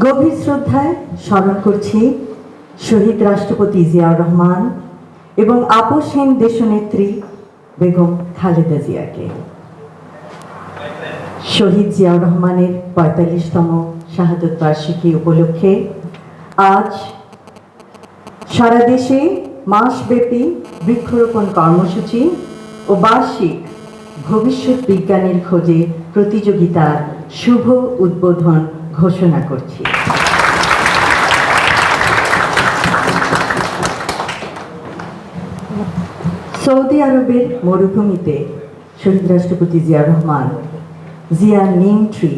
গভীর শ্রদ্ধায় স্মরণ করছি শহীদ রাষ্ট্রপতি জিয়াউর রহমান এবং আপসহীন দেশনেত্রী বেগম খালেদা জিয়াকে। শহীদ জিয়াউর রহমানের ৪৫তম শাহাদত বার্ষিকী উপলক্ষে আজ সারা দেশে মাসব্যাপী বৃক্ষরোপণ কর্মসূচি ও বার্ষিক ভবিষ্যৎ বিজ্ঞানের খোঁজে প্রতিযোগিতার শুভ উদ্বোধন ঘোষণা করছি। সৌদি আরবের মরুভূমিতে শহীদ রাষ্ট্রপতি জিয়াউর রহমান জিয়া নিম ট্রি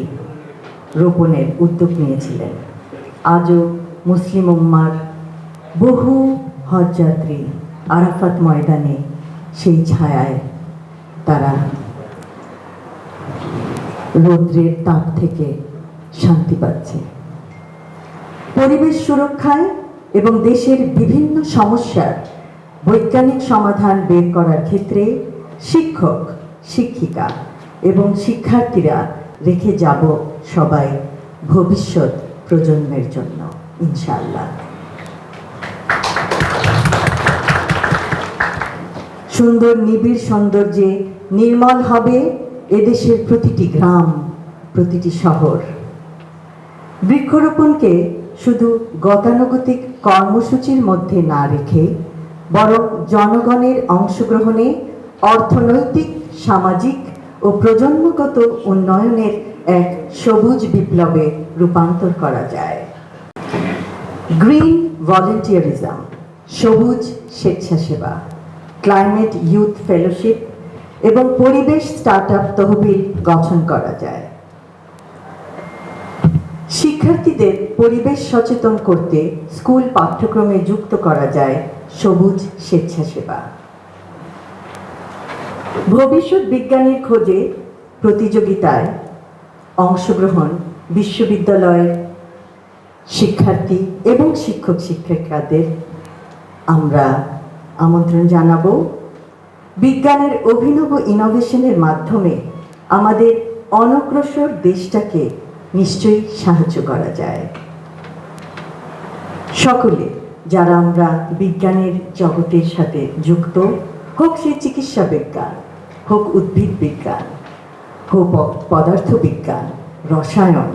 রোপণের উদ্যোগ নিয়েছিলেন। আজও মুসলিম উম্মার বহু হজযাত্রী আরাফাত ময়দানে সেই ছায়ায় তারা রৌদ্রের তাপ থেকে শান্তি পাচ্ছে। পরিবেশ সুরক্ষায় এবং দেশের বিভিন্ন সমস্যার বৈজ্ঞানিক সমাধান বের করার ক্ষেত্রে শিক্ষক, শিক্ষিকা এবং শিক্ষার্থীরা রেখে যাব সবাই ভবিষ্যৎ প্রজন্মের জন্য ইনশাআল্লাহ। সুন্দর নিবিড় সৌন্দর্যে নির্মল হবে এদেশের প্রতিটি গ্রাম, প্রতিটি শহর। বৃক্ষরোপণকে শুধু গতানুগতিক কর্মসূচির মধ্যে না রেখে বরং জনগণের অংশগ্রহণে অর্থনৈতিক, সামাজিক ও প্রজন্মগত উন্নয়নের এক সবুজ বিপ্লবে রূপান্তর করা যায়। গ্রিন ভলেন্টিয়ারিজম, সবুজ স্বেচ্ছাসেবা, ক্লাইমেট ইউথ ফেলোশিপ এবং পরিবেশ স্টার্টআপ তহবিল গঠন করা যায়। শিক্ষার্থীদের পরিবেশ সচেতন করতে স্কুল পাঠ্যক্রমে যুক্ত করা যায় সবুজ স্বেচ্ছাসেবা। ভবিষ্যৎ বিজ্ঞানের খোঁজে প্রতিযোগিতায় অংশগ্রহণ বিশ্ববিদ্যালয়ের শিক্ষার্থী এবং শিক্ষক শিক্ষিকাদের আমরা আমন্ত্রণ জানাবো। বিজ্ঞানের অভিনব ইনোভেশনের মাধ্যমে আমাদের অনগ্রসর দেশটাকে নিশ্চয়ই সাহায্য করা যায়। সকলে যারা আমরা বিজ্ঞানের জগতের সাথে যুক্ত, হোক সে চিকিৎসা বিজ্ঞান, হোক উদ্ভিদ বিজ্ঞান, হোক পদার্থ বিজ্ঞান, রসায়ন,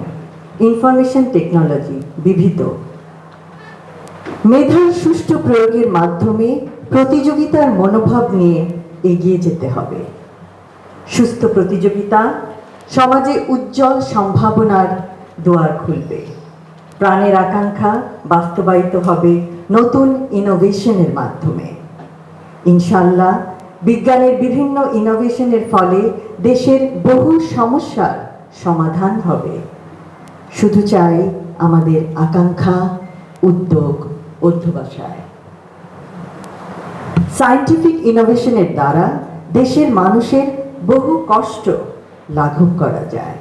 ইনফরমেশন টেকনোলজি, বিবিধ মেধার সুষ্ঠু প্রয়োগের মাধ্যমে প্রতিযোগিতার মনোভাব নিয়ে এগিয়ে যেতে হবে। সুস্থ প্রতিযোগিতা সমাজে উজ্জ্বল সম্ভাবনার দুয়ার খুলবে। প্রাণের আকাঙ্ক্ষা বাস্তবায়িত হবে নতুন ইনোভেশনের মাধ্যমে। ইনশাআল্লাহ বিজ্ঞানের বিভিন্ন ইনোভেশনের ফলে দেশের বহু সমস্যার সমাধান হবে। শুধু চাই আমাদের আকাঙ্ক্ষা, উদ্যোগ, অধ্যবসায়। সায়েন্টিফিক ইনোভেশনের দ্বারা দেশের মানুষের বহু কষ্ট লাঘব করা যায়।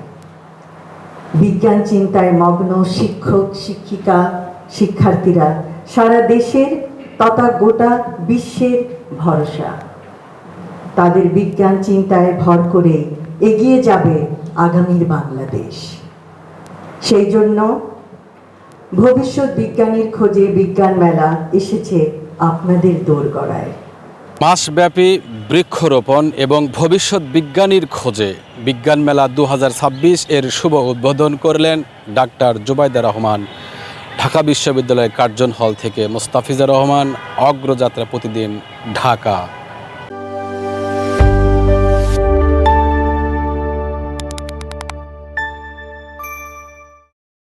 বিজ্ঞান চিন্তায় মগ্ন শিক্ষক, শিক্ষিকা, শিক্ষার্থীরা সারা দেশের তথা গোটা বিশ্বের ভরসা। তাদের বিজ্ঞান চিন্তায় ভর করে এগিয়ে যাবে আগামীর বাংলাদেশ। সেই জন্য ভবিষ্যৎ বিজ্ঞানীর খোঁজে বিজ্ঞান মেলা এসেছে আপনাদের দোরগোড়ায়। মাসব্যাপী বৃক্ষরোপণ এবং ভবিষ্যৎ বিজ্ঞানীর খোঁজে বিজ্ঞান মেলা 2026 এর শুভ উদ্বোধন করলেন ডাক্তার জুবাইদা রহমান। ঢাকা বিশ্ববিদ্যালয়ের কার্জন হল থেকে মোস্তাফিজুর রহমান, অগ্রযাত্রা প্রতিদিন, ঢাকা।